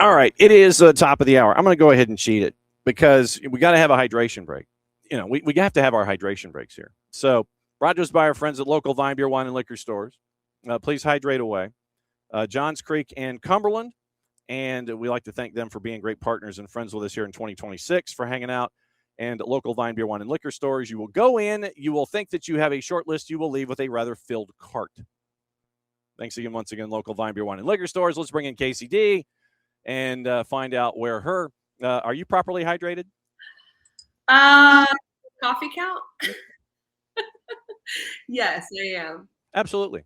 All right, it is the top of the hour. I'm going to go ahead and cheat it because we got to have a hydration break. We have to have our hydration breaks here. So, brought to us by our friends at local Vine Beer, Wine, and Liquor stores. Please hydrate away. Johns Creek and Cumberland, and we like to thank them for being great partners and friends with us here in 2026 for hanging out. And local Vine Beer, Wine, and Liquor stores, you will go in, you will think that you have a short list, you will leave with a rather filled cart. Thanks again, once again, local Vine Beer, Wine, and Liquor stores. Let's bring in Kacey D and find out where her. Are you properly hydrated? Coffee count? Yes, I am. Absolutely.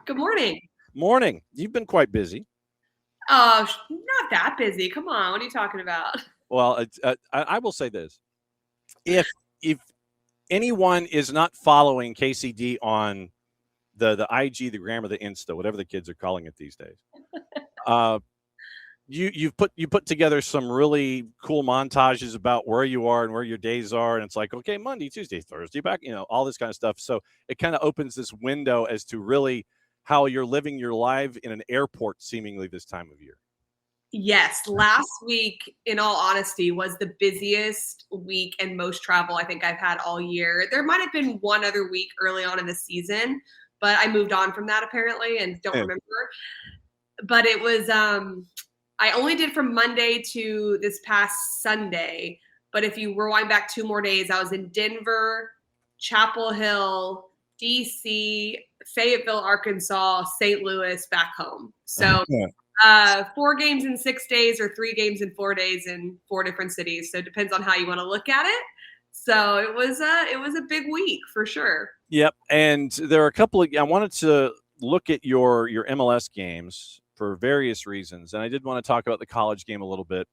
Good morning. Morning. You've been quite busy. Oh, not that busy. Come on. What are you talking about? Well, I will say this. If anyone is not following KCD on the IG, the gram, or the Insta, whatever the kids are calling it these days, you put together some really cool montages about where you are and where your days are, and it's like, okay, Monday, Tuesday, Thursday, back, all this kind of stuff. So it kind of opens this window as to really how you're living your life in an airport seemingly this time of year. Yes, last week, in all honesty, was the busiest week and most travel I think I've had all year. There might have been one other week early on in the season, but I moved on from that apparently and don't remember. But it was I only did from Monday to this past Sunday. But if you rewind back 2 more days, I was in Denver, Chapel Hill, DC, Fayetteville, Arkansas, St. Louis, back home. So 4 games in 6 days or 3 games in 4 days in 4 different cities. So it depends on how you want to look at it. So it was a big week for sure. Yep. And there are a couple of, I wanted to look at your MLS games for various reasons. And I did want to talk about the college game a little bit.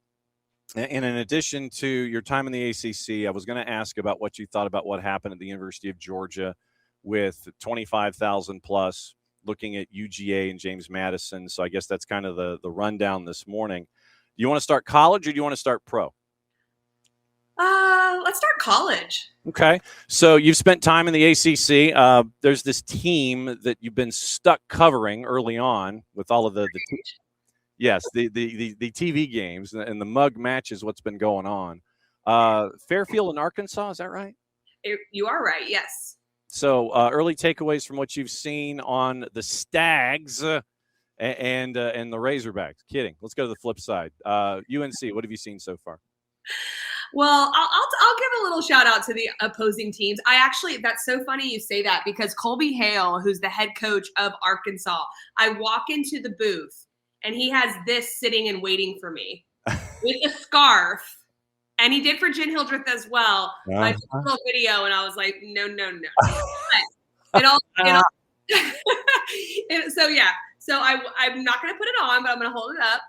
And in addition to your time in the ACC, I was going to ask about what you thought about what happened at the University of Georgia with 25,000 plus, looking at UGA and James Madison. So I guess that's kind of the rundown this morning. Do you want to start college or do you want to start pro? Let's start college. Okay. So you've spent time in the ACC. There's this team that you've been stuck covering early on with all of the TV games and the mug matches, what's been going on. Fairfield in Arkansas, is that right? You are right, yes. So early takeaways from what you've seen on the Stags and the Razorbacks. Kidding. Let's go to the flip side. UNC, what have you seen so far? Well, I'll give a little shout out to the opposing teams. That's so funny you say that because Colby Hale, who's the head coach of Arkansas, I walk into the booth and he has this sitting and waiting for me with a scarf. And he did for Jen Hildreth as well. I took a little video and I was like, no. So I'm not going to put it on, but I'm going to hold it up.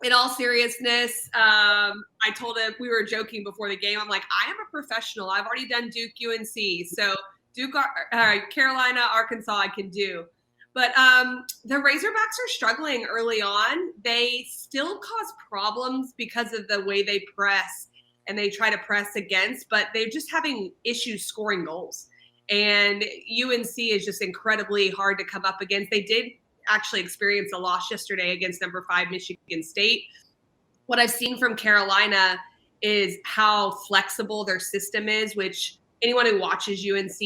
In all seriousness, I told him, we were joking before the game. I'm like, I am a professional. I've already done Duke, UNC. So Duke, Carolina, Arkansas, I can do. But the Razorbacks are struggling early on. They still cause problems because of the way they press and they try to press against, but they're just having issues scoring goals. And UNC is just incredibly hard to come up against. They did actually experience a loss yesterday against number 5 Michigan State. What I've seen from Carolina is how flexible their system is, which anyone who watches UNC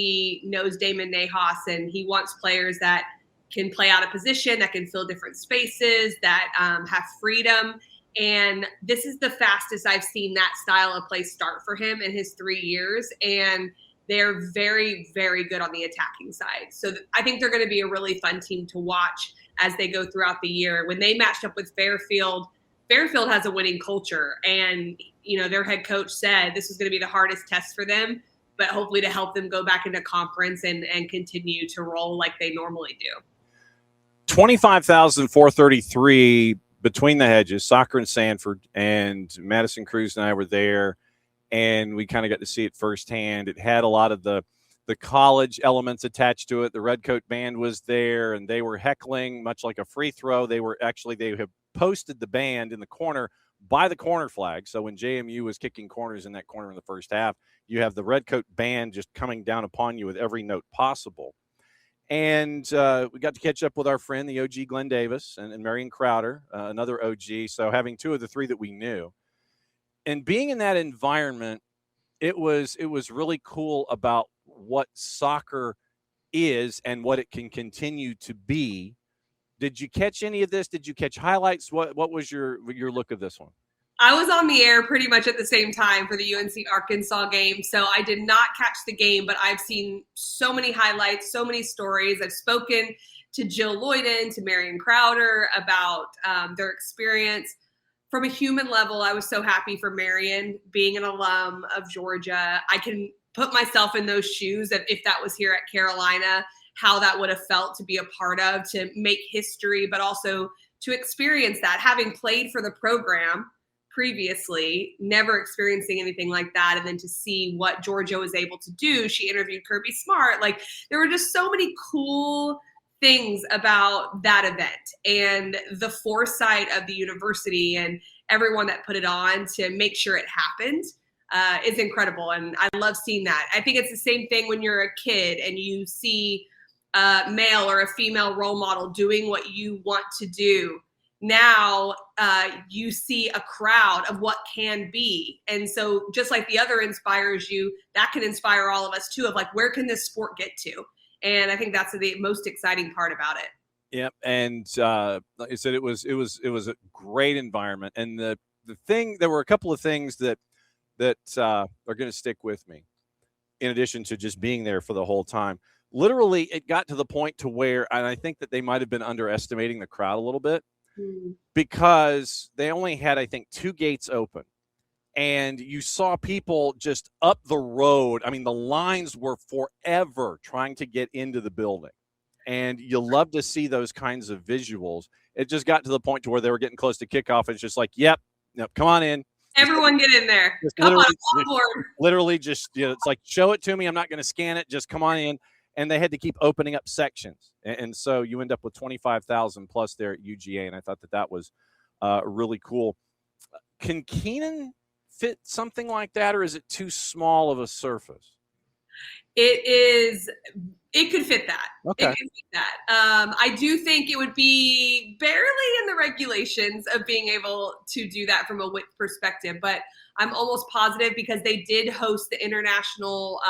knows Damon Nahas, and he wants players that can play out of position, that can fill different spaces, that have freedom. And this is the fastest I've seen that style of play start for him in his 3 years. And they're very, very good on the attacking side. So I think they're going to be a really fun team to watch as they go throughout the year. When they matched up with Fairfield has a winning culture. And, their head coach said this is going to be the hardest test for them, but hopefully to help them go back into conference and continue to roll like they normally do. 25,433 between the hedges, Soccer and Sanford, and Madison Cruz and I were there. And we kind of got to see it firsthand. It had a lot of the college elements attached to it. The Redcoat band was there, and they were heckling, much like a free throw. They have posted the band in the corner by the corner flag. So when JMU was kicking corners in that corner in the first half, you have the Redcoat band just coming down upon you with every note possible. And we got to catch up with our friend, the OG Glenn Davis, and Marion Crowder, another OG. So having two of the three that we knew. And being in that environment, it was really cool about what soccer is and what it can continue to be. Did you catch any of this? Did you catch highlights? What was your look of this one? I was on the air pretty much at the same time for the UNC Arkansas game, so I did not catch the game, but I've seen so many highlights, so many stories. I've spoken to Jill Lloyden, to Marion Crowder about their experience. From a human level, I was so happy for Marion being an alum of Georgia. I can put myself in those shoes of if that was here at Carolina, how that would have felt to be a part of, to make history, but also to experience that, having played for the program previously, never experiencing anything like that, and then to see what Georgia was able to do. She interviewed Kirby Smart. Like, there were just so many cool things about that event, and the foresight of the university and everyone that put it on to make sure it happened is incredible. And I love seeing that. I think it's the same thing when you're a kid and you see a male or a female role model doing what you want to do. Now you see a crowd of what can be. And so just like the other inspires you, that can inspire all of us too, of like, where can this sport get to? And I think that's the most exciting part about it. Yep. And like I said, it was a great environment. And the thing, there were a couple of things that are going to stick with me, in addition to just being there for the whole time. Literally, it got to the point to where, and I think that they might have been underestimating the crowd a little bit, because they only had, I think, 2 gates open. And you saw people just up the road. I mean, the lines were forever trying to get into the building. And you love to see those kinds of visuals. It just got to the point to where they were getting close to kickoff. And it's just like, yep, come on in. Everyone get in there. Come on board. Literally just, it's like, show it to me. I'm not going to scan it. Just come on in. And they had to keep opening up sections. And so you end up with 25,000 plus there at UGA. And I thought that was really cool. Can Keenan fit something like that, or is it too small of a surface? It could fit that. Okay. It could fit that. I do think it would be barely in the regulations of being able to do that from a width perspective, but I'm almost positive, because they did host the international,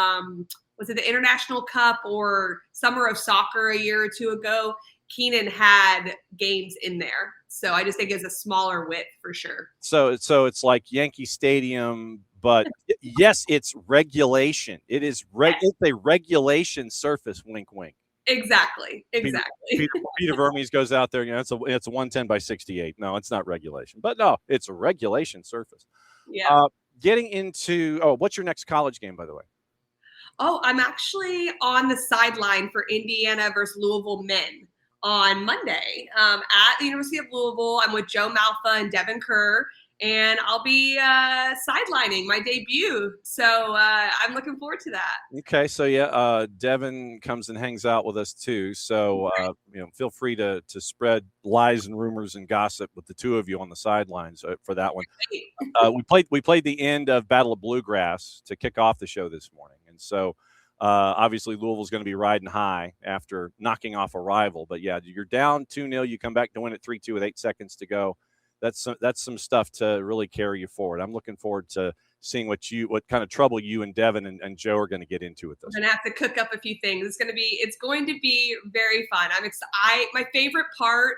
was it the International Cup or Summer of Soccer a year or two ago? Keenan had games in there. So I just think it's a smaller width for sure. So it's like Yankee Stadium, but yes, it's regulation. It is it's a regulation surface. Wink, wink. Exactly. Peter Vermes goes out there. It's a 110 by 68. No, it's not regulation, but no, it's a regulation surface. Yeah. Getting into what's your next college game, by the way? Oh, I'm actually on the sideline for Indiana versus Louisville men on Monday at the University of Louisville. I'm with Joe Malfa and Devin Kerr, and I'll be sidelining my debut. So I'm looking forward to that. Okay, so yeah, Devin comes and hangs out with us too. So feel free to spread lies and rumors and gossip with the two of you on the sidelines for that one. We played the end of Battle of Bluegrass to kick off the show this morning, and so obviously Louisville's going to be riding high after knocking off a rival. But yeah, you're down 2-0. You come back to win it 3-2 with 8 seconds to go. That's some stuff to really carry you forward. I'm looking forward to seeing what kind of trouble you and Devin and Joe are going to get into with this. I'm going to have to cook up a few things. It's going to be very fun. My favorite part,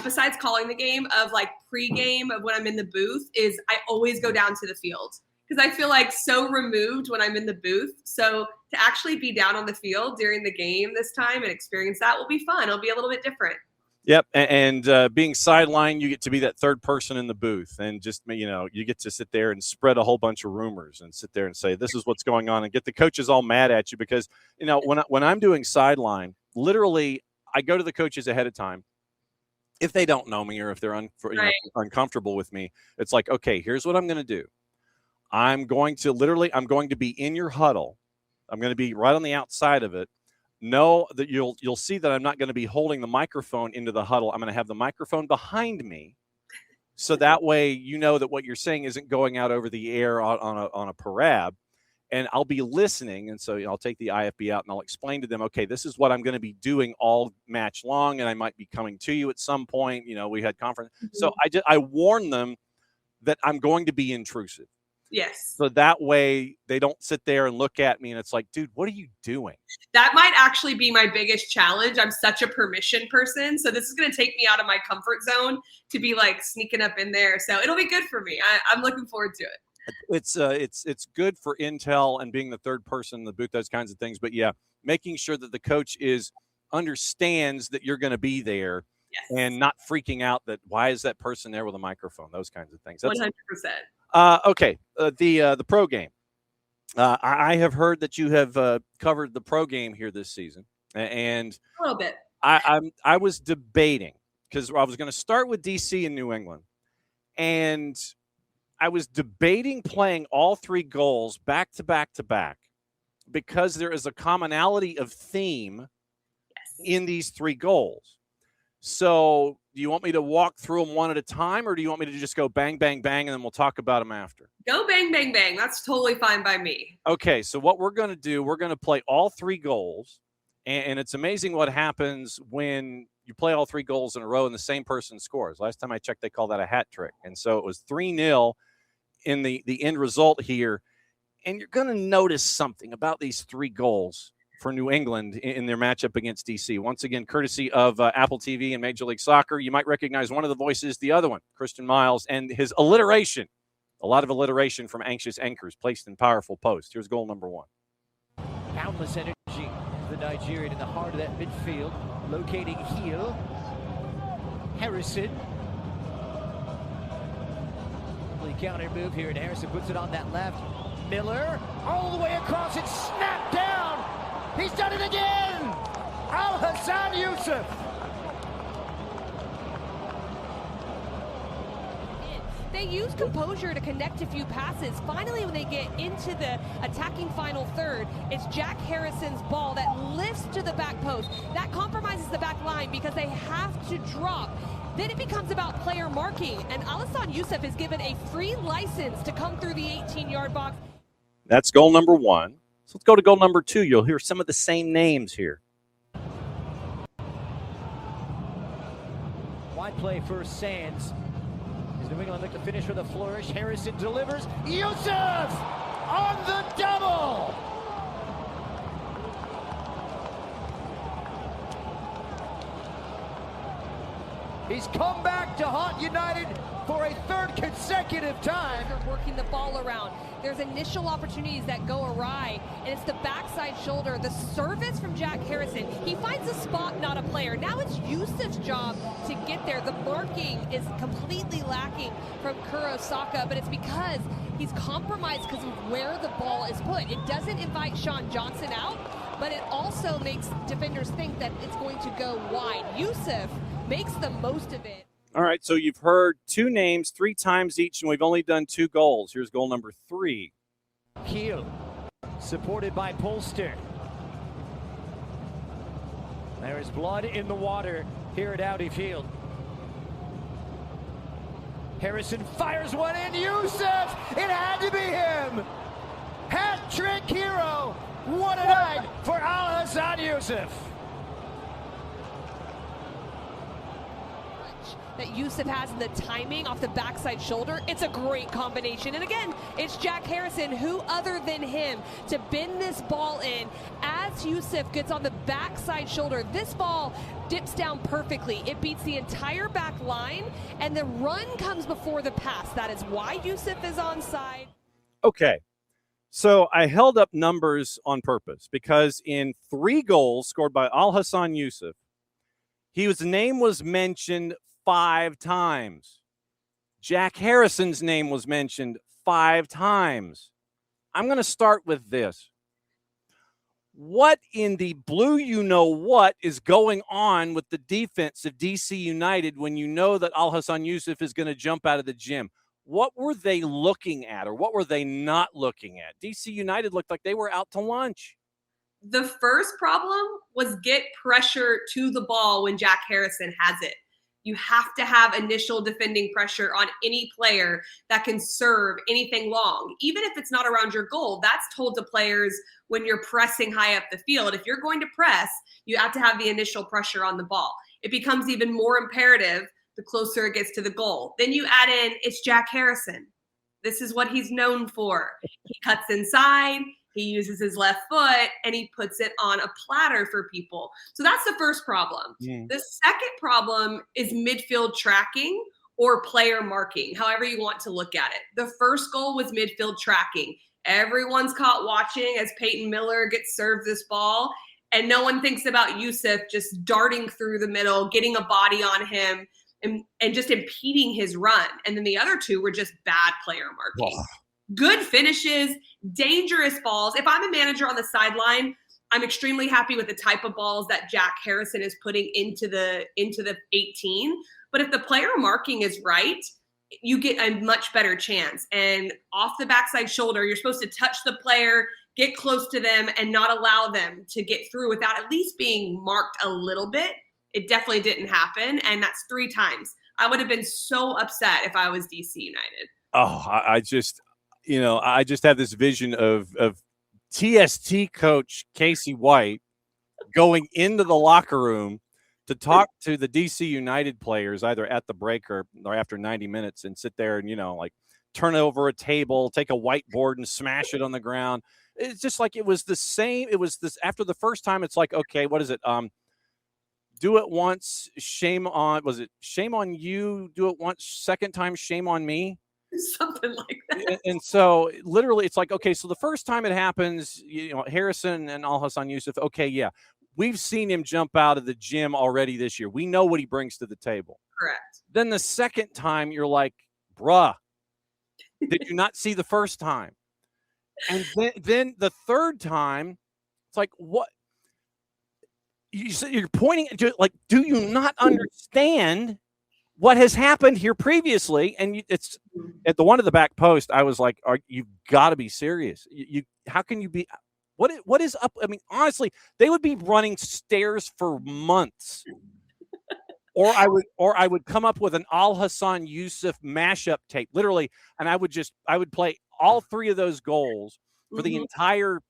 besides calling the game, of like pregame of when I'm in the booth, is I always go down to the field, because I feel like so removed when I'm in the booth. So to actually be down on the field during the game this time and experience that will be fun. It'll be a little bit different. Yep, and being sidelined, you get to be that third person in the booth, and just you get to sit there and spread a whole bunch of rumors and sit there and say this is what's going on, and get the coaches all mad at you, because when I'm doing sideline, literally I go to the coaches ahead of time. If they don't know me or if they're uncomfortable with me, it's like, okay, here's what I'm going to do. I'm going to be in your huddle. I'm going to be right on the outside of it. Know that you'll see that I'm not going to be holding the microphone into the huddle. I'm going to have the microphone behind me, so that way that what you're saying isn't going out over the air on a parab. and I'll be listening. And so I'll take the IFB out and I'll explain to them, okay, this is what I'm going to be doing all match long. And I might be coming to you at some point. We had conference. Mm-hmm. So I warn them that I'm going to be intrusive. Yes. So that way they don't sit there and look at me and it's like, dude, what are you doing? That might actually be my biggest challenge. I'm such a permission person. So this is going to take me out of my comfort zone to be like sneaking up in there. So it'll be good for me. I'm looking forward to it. It's good for intel and being the third person in the booth, those kinds of things. But yeah, making sure that the coach understands that you're going to be there. Yes. And not freaking out that why is that person there with a microphone, those kinds of things. 100%. Okay. The pro game. I have heard that you have covered the pro game here this season, and a little bit. I was debating because I was going to start with DC in New England, and I was debating playing all three goals back to back to back because there is a commonality of theme in these three goals. So do you want me to walk through them one at a time, or do you want me to just go bang, bang, bang, and then we'll talk about them after? Go bang, bang, bang. That's totally fine by me. Okay, so what we're going to do, we're going to play all three goals, and it's amazing what happens when you play all three goals in a row and the same person scores. Last time I checked, they call that a hat trick. And so it was 3-0 in the end result here, and you're going to notice something about these three goals for New England in their matchup against DC. Once again, courtesy of Apple TV and Major League Soccer. You might recognize one of the voices, the other one, Christian Miles, and his alliteration. A lot of alliteration from anxious anchors placed in powerful posts. Here's goal number 1. Boundless energy, the Nigerian in the heart of that midfield, locating heel. Harrison. Counter move here, and Harrison puts it on that left. Miller, all the way across, and snapped down. He's done it again! Al-Hassan Yusuf! They use composure to connect a few passes. Finally, when they get into the attacking final third, it's Jack Harrison's ball that lifts to the back post. That compromises the back line because they have to drop. Then it becomes about player marking, and Al-Hassan Yusuf is given a free license to come through the 18-yard box. That's goal number 1. So let's go to goal number 2. You'll hear some of the same names here. Wide play for Sands. Is New England look to finish with a flourish? Harrison delivers. Yusuf on the double! He's come back to haunt United for a third consecutive time. They're working the ball around. There's initial opportunities that go awry, and it's the backside shoulder. The service from Jack Harrison. He finds a spot, not a player. Now it's Yusuf's job to get there. The marking is completely lacking from Kurosaka, but it's because he's compromised because of where the ball is put. It doesn't invite Sean Johnson out, but it also makes defenders think that it's going to go wide. Yusuf makes the most of it. All right, so you've heard 2 names 3 times each, and we've only done 2 goals. Here's goal number 3. Heel, supported by Polster. There is blood in the water here at Audi Field. Harrison fires one in. Yusuf! It had to be him! Hat-trick hero! What a night for Al-Hassan Yusuf! That Yusuf has in the timing off the backside shoulder. It's a great combination. And again, it's Jack Harrison, who other than him, to bend this ball in as Yusuf gets on the backside shoulder. This ball dips down perfectly. It beats the entire back line, and the run comes before the pass. That is why Yusuf is onside. Okay, so I held up numbers on purpose because in 3 goals scored by Al-Hassan Yusuf, his name was mentioned 5 times. Jack Harrison's name was mentioned 5 times. I'm going to start with this. What in the blue you-know-what is going on with the defense of DC United when you know that Al-Hassan Yusuf is going to jump out of the gym? What were they looking at, or what were they not looking at? DC United looked like they were out to lunch. The first problem was get pressure to the ball when Jack Harrison has it. You have to have initial defending pressure on any player that can serve anything long. Even if it's not around your goal, that's told to players when you're pressing high up the field. If you're going to press, you have to have the initial pressure on the ball. It becomes even more imperative the closer it gets to the goal. Then you add in, it's Jack Harrison. This is what he's known for. He cuts inside. He uses his left foot and he puts it on a platter for people. So that's the first problem. The second problem is midfield tracking or player marking, however you want to look at it. The first goal was midfield tracking. Everyone's caught watching as Peyton Miller gets served this ball, and no one thinks about Yusuf just darting through the middle, getting a body on him, and just impeding his run. And then the other two were just bad player marking. Oh. Good finishes, dangerous balls. If I'm a manager on the sideline, I'm extremely happy with the type of balls that Jack Harrison is putting into the 18. But if the player marking is right, you get a much better chance. And off the backside shoulder, you're supposed to touch the player, get close to them, and not allow them to get through without at least being marked a little bit. It definitely didn't happen, and that's 3 times. I would have been so upset if I was DC United. Oh, I just have this vision of TST coach Kacey White going into the locker room to talk to the DC United players either at the break or after 90 minutes and sit there and, like turn over a table, take a whiteboard and smash it on the ground. It's just like it was the same. It was this after the first time. It's like, okay, what is it? Do it once, shame on you? Do it once, second time, shame on me? Something like that. And so literally it's like, okay, so the first time it happens, Harrison and Al Hassan Yusuf, okay, yeah, we've seen him jump out of the gym already this year. We know what he brings to the table. Correct. Then the second time you're like, bruh, did you not see the first time? And then the third time, it's like, what? You're pointing to, like, do you not understand what has happened here previously? And it's at the one of the back post. I was like, you've got to be serious. How can you be? What is up? I mean, honestly, they would be running stairs for months. Or I would come up with an Al Hassan Yusuf mashup tape, literally, and I would play all 3 of those goals for the entire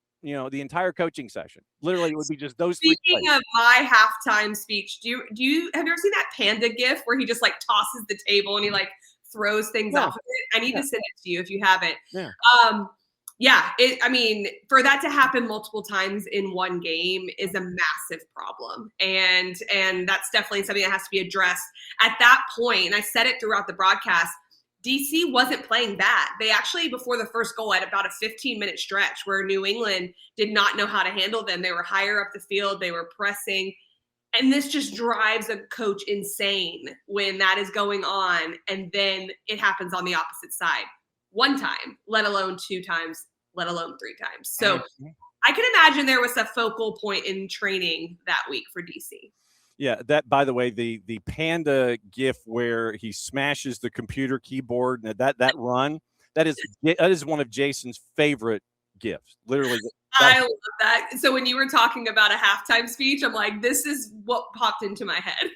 coaching session. Literally, it would be just those 3 Speaking of my halftime speech, have you ever seen that panda gif where he just like tosses the table and he like throws things off of it? I need to send it to you if you haven't. For that to happen multiple times in one game is a massive problem. And that's definitely something that has to be addressed at that point. And I said it throughout the broadcast, DC wasn't playing bad. They actually, before the first goal, had about a 15-minute stretch where New England did not know how to handle them. They were higher up the field. They were pressing. And this just drives a coach insane when that is going on. And then it happens on the opposite side. 1 time, let alone 2 times, let alone 3 times. So I can imagine there was a focal point in training that week for DC. Yeah, that, by the way, the panda gif where he smashes the computer keyboard and that run, that is one of Jason's favorite gifs. Literally, I love that. So when you were talking about a halftime speech, I'm like, this is what popped into my head.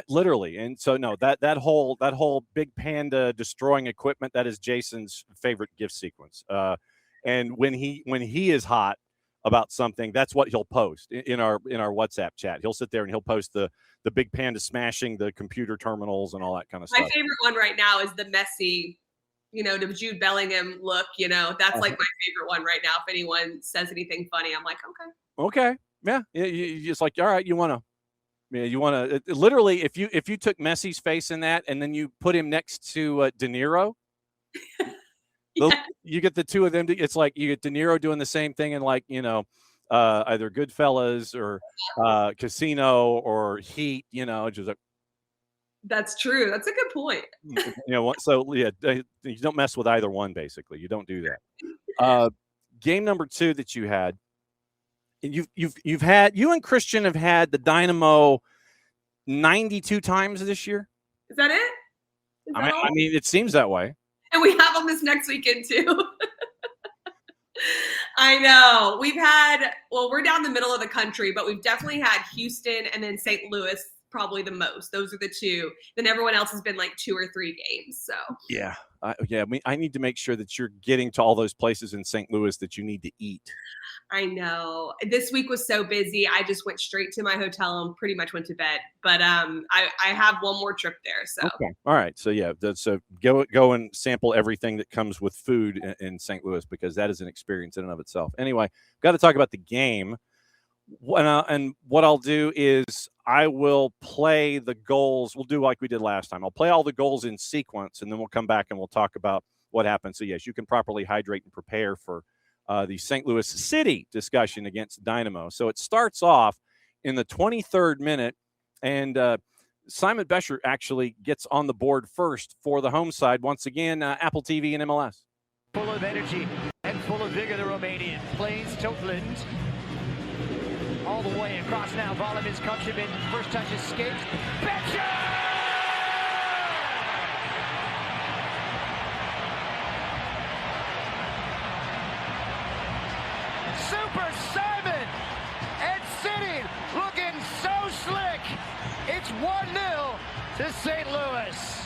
literally. And so no, that whole big panda destroying equipment, that is Jason's favorite gif sequence. And when he is hot about something, that's what he'll post in our WhatsApp chat. He'll sit there and he'll post the big panda smashing the computer terminals and all that kind of stuff. My favorite one right now is the Messi, the Jude Bellingham look. That's like my favorite one right now. If anyone says anything funny, I'm like, okay, yeah. You just like, all right, you want to literally, if you took Messi's face in that and then you put him next to De Niro. You get the 2 of them. It's like you get De Niro doing the same thing in either Goodfellas or Casino or Heat. Just like, that's true. That's a good point. So yeah, you don't mess with either one. Basically, you don't do that. Game number 2 that you had, and you and Christian have had the Dynamo 92 times this year. Is that it? I mean, it seems that way. And we have them this next weekend too. I know. We're down the middle of the country, but we've definitely had Houston and then St. Louis probably the most. Those are the two. Then everyone else has been like 2 or 3 games. So Yeah. I need to make sure that you're getting to all those places in St. Louis that you need to eat. I know this week was so busy. I just went straight to my hotel and pretty much went to bed. But I have one more trip there. So okay. All right. So yeah, so go and sample everything that comes with food in St. Louis, because that is an experience in and of itself. Anyway, got to talk about the game. And what I'll do is I will play the goals. We'll do like we did last time. I'll play all the goals in sequence, and then we'll come back and we'll talk about what happened. So yes, you can properly hydrate and prepare for the St. Louis City discussion against Dynamo. So it starts off in the 23rd minute, and Simon Becher actually gets on the board first for the home side. Once again, Apple TV and MLS. Full of energy and full of vigor, the Romanian plays Totland. All the way across now, Volum, his countryman. First touch escapes. Becher! Super Simon and City looking so slick. It's 1-0 to St. Louis.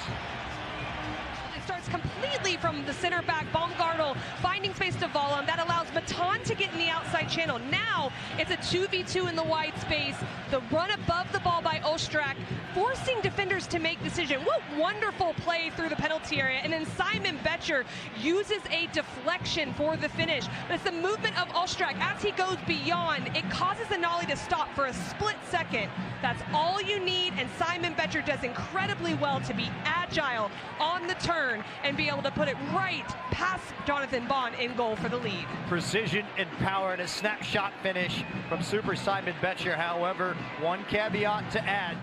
It starts completely from the center back, Baumgartel finding space to Volum. That allows Matan to get in the outside channel. Now it's a 2v2 in the wide space. The run above the ball by Ostrak, forcing defenders to make decision. What wonderful play through the penalty area. And then Simon Becher uses a deflection for the finish. But it's the movement of Ostrak as he goes beyond. It causes the nollie to stop for a split second. That's all you need, and Simon Becher does incredibly well to be agile on the turn and be able to put it right past Jonathan Bond in goal for the lead. Precision and power and a snapshot finish from Super Simon Becher. However, one caveat to add.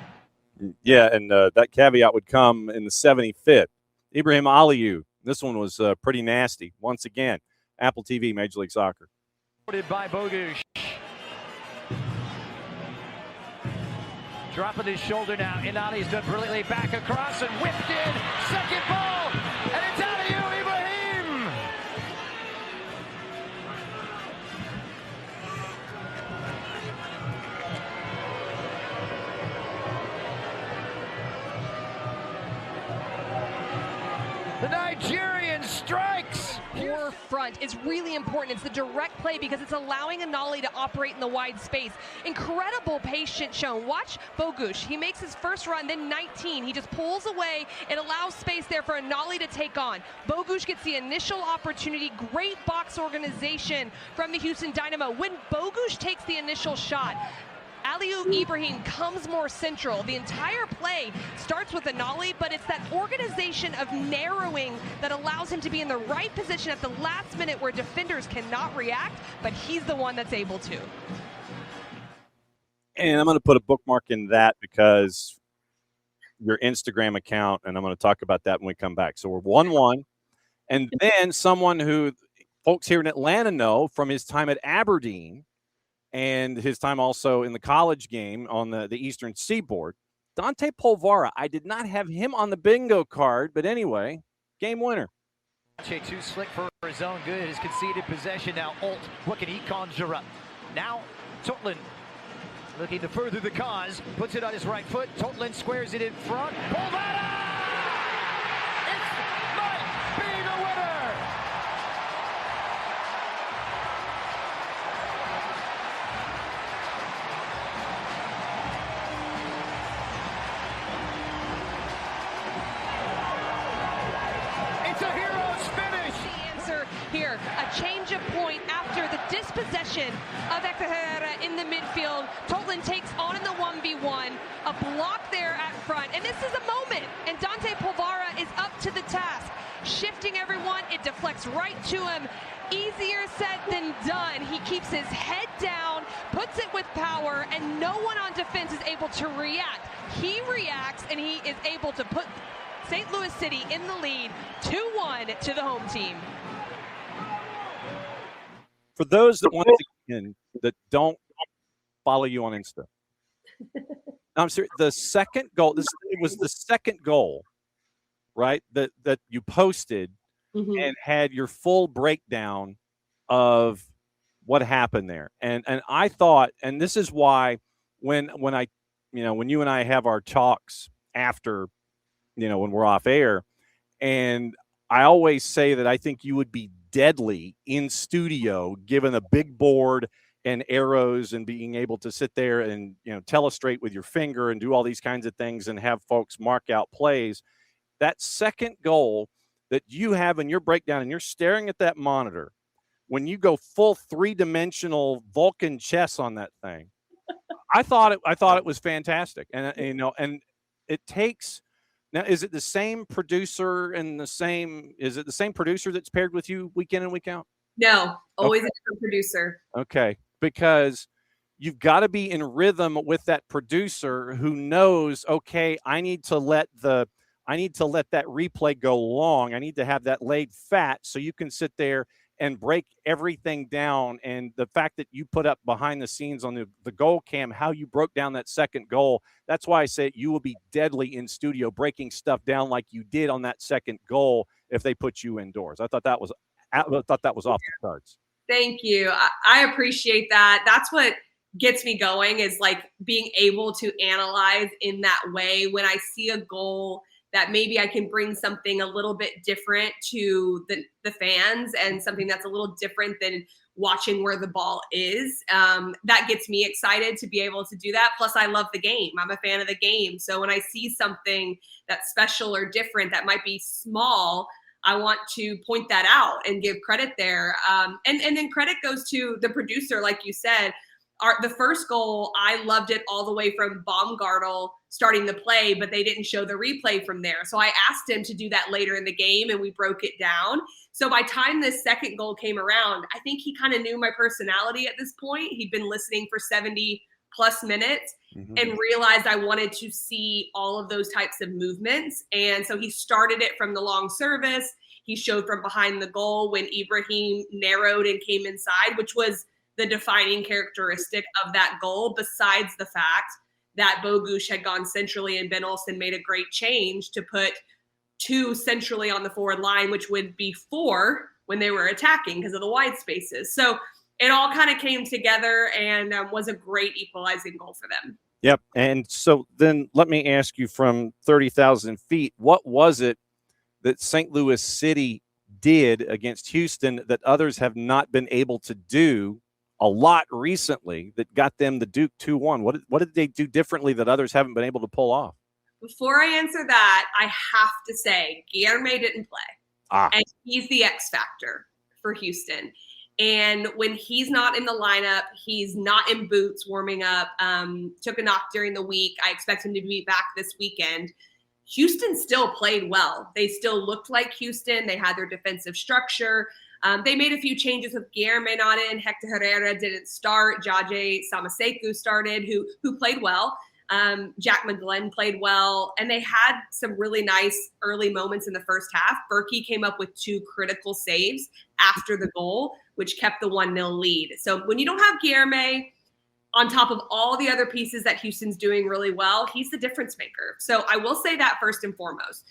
Yeah, and that caveat would come in the 75th. Ibrahim Aliyu. This one was pretty nasty. Once again, Apple TV, Major League Soccer. By Bogusz. Dropping his shoulder now. Inali's done brilliantly. Back across and whipped in. Second ball. And it's out of you, Ibrahim. The Nigerian strikes. Forefront is really important. It's the direct play because it's allowing Anali to operate in the wide space. Incredible patience shown. Watch Bogusz. He makes his first run, then 19. He just pulls away. It allows space there for Anali to take on. Bogusz gets the initial opportunity. Great box organization from the Houston Dynamo. When Bogusz takes the initial shot, Aliou Ibrahim comes more central. The entire play starts with Anali, but it's that organization of narrowing that allows him to be in the right position at the last minute where defenders cannot react, but he's the one that's able to. And I'm going to put a bookmark in that because your Instagram account, and I'm going to talk about that when we come back. So we're 1-1. And then someone who folks here in Atlanta know from his time at Aberdeen and his time also in the college game on the Eastern Seaboard, Dante Polvara. I did not have him on the bingo card, but anyway, game winner. Too slick for his own good. His conceded possession now. Alt, what can he conjure up? Now, Totland looking to further the cause. Puts it on his right foot. Totland squares it in front. Polvara! It might be the winner! It's a hero's finish! The answer here, a change of point after the dispossession of Herrera in the midfield. Totland takes on in the 1v1, a block there at front, and this is a moment, and Dante Polvara is up to the task. Shifting everyone, it deflects right to him. Easier said than done. He keeps his head down, puts it with power, and no one on defense is able to react. He reacts, and he is able to put St. Louis City in the lead, 2-1 to the home team. For those that once again that don't follow you on Insta, I'm serious. The second goal. It was the second goal, right? That you posted and had your full breakdown of what happened there. And I thought, and this is why when I when you and I have our talks after, when we're off air, and I always say that I think you would be deadly in studio, given a big board and arrows and being able to sit there and, telestrate with your finger and do all these kinds of things and have folks mark out plays. That second goal that you have in your breakdown and you're staring at that monitor, when you go full 3-dimensional Vulcan chess on that thing, I thought it was fantastic. And, and it takes, now, is it the same producer and is it the same producer that's paired with you week in and week out? No, always a different producer. Okay. Because you've got to be in rhythm with that producer who knows, okay, I need to let that replay go long. I need to have that laid fat so you can sit there and break everything down. And the fact that you put up behind the scenes on the goal cam, how you broke down that second goal, that's why I say you will be deadly in studio breaking stuff down like you did on that second goal if they put you indoors. I thought that was off the cards. Thank you. I appreciate that. That's what gets me going, is like being able to analyze in that way when I see a goal that maybe I can bring something a little bit different to the fans and something that's a little different than watching where the ball is. That gets me excited to be able to do that. Plus, I love the game. I'm a fan of the game. So when I see something that's special or different that might be small, I want to point that out and give credit there. And then credit goes to the producer, like you said. The first goal, I loved it all the way from Baumgartel starting the play, but they didn't show the replay from there. So I asked him to do that later in the game, and we broke it down. So by the time this second goal came around, I think he kind of knew my personality at this point. He'd been listening for 70 plus minutes and realized I wanted to see all of those types of movements. And so he started it from the long service. He showed from behind the goal when Ibrahim narrowed and came inside, which was the defining characteristic of that goal, besides the fact that Bogusz had gone centrally and Ben Olsen made a great change to put 2 centrally on the forward line, which would be 4 when they were attacking because of the wide spaces. So it all kind of came together and was a great equalizing goal for them. Yep. And so then let me ask you, from 30,000 feet, what was it that St. Louis City did against Houston that others have not been able to do a lot recently that got them the Duke 2-1? What did they do differently that others haven't been able to pull off? Before I answer that, I have to say Guilherme didn't play. And he's the X factor for Houston. And when he's not in the lineup, he's not in boots warming up, took a knock during the week. I expect him to be back this weekend. Houston still played well. They still looked like Houston. They had their defensive structure. They made a few changes with Guilherme not in. Hector Herrera didn't start. Jaje Samaseku started, who played well. Jack McGlenn played well. And they had some really nice early moments in the first half. Berkey came up with 2 critical saves after the goal, which kept the 1-0 lead. So when you don't have Guilherme, on top of all the other pieces that Houston's doing really well, he's the difference maker. So I will say that first and foremost.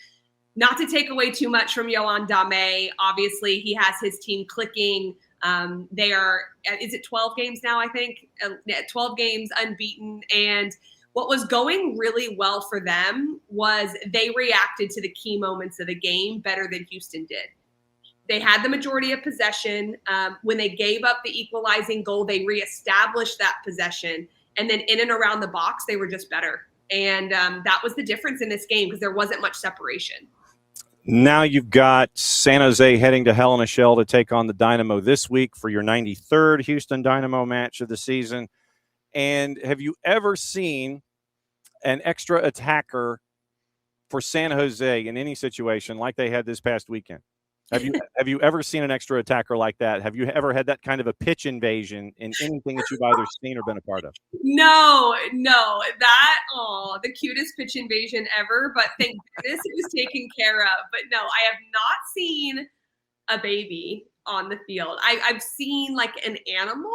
Not to take away too much from Yohan Dame. Obviously, he has his team clicking. They are, is it 12 games now, I think? 12 games unbeaten. And what was going really well for them was they reacted to the key moments of the game better than Houston did. They had the majority of possession. When they gave up the equalizing goal, they reestablished that possession. And then in and around the box, they were just better. And that was the difference in this game because there wasn't much separation. Now you've got San Jose heading to Hell in a Shell to take on the Dynamo this week for your 93rd Houston Dynamo match of the season. And have you ever seen an extra attacker for San Jose in any situation like they had this past weekend? Have you ever seen an extra attacker like that? Have you ever had that kind of a pitch invasion in anything that you've either seen or been a part of? No, the cutest pitch invasion ever, but thank goodness it was taken care of. But no, I have not seen a baby on the field. I've seen like an animal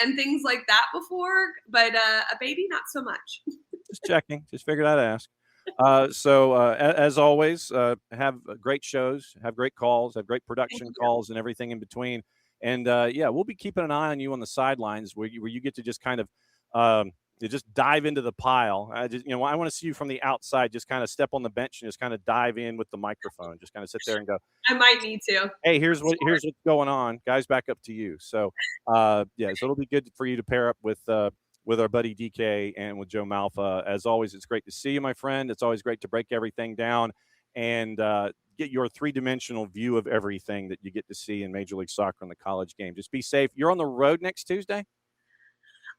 and things like that before, but a baby, not so much. Just checking. Just figured I'd ask. As always, have great shows, have great calls, have great production calls and everything in between. And we'll be keeping an eye on you on the sidelines where you get to just kind of You just dive into the pile. I want to see you from the outside. Just kind of step on the bench and just kind of dive in with the microphone. Just kind of sit there and go. I might need to. Hey, here's what's going on, guys. Back up to you. So, so it'll be good for you to pair up with our buddy DK and with Joe Malfa. As always, it's great to see you, my friend. It's always great to break everything down and get your three-dimensional view of everything that you get to see in Major League Soccer and the college game. Just be safe. You're on the road next Tuesday?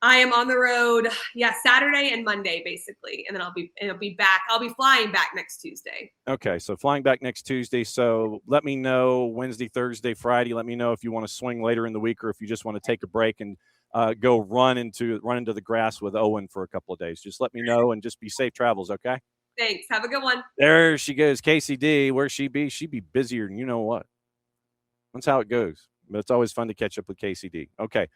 I am on the road, Saturday and Monday, basically. And then I'll be back. I'll be flying back next Tuesday. Okay, so flying back next Tuesday. So let me know Wednesday, Thursday, Friday. Let me know if you want to swing later in the week or if you just want to take a break and go run into the grass with Owen for a couple of days. Just let me know and just be safe travels, okay? Thanks. Have a good one. There she goes, Kacey D. Where's she be? She'd be busier than you know what. That's how it goes. But it's always fun to catch up with Kacey D. Okay.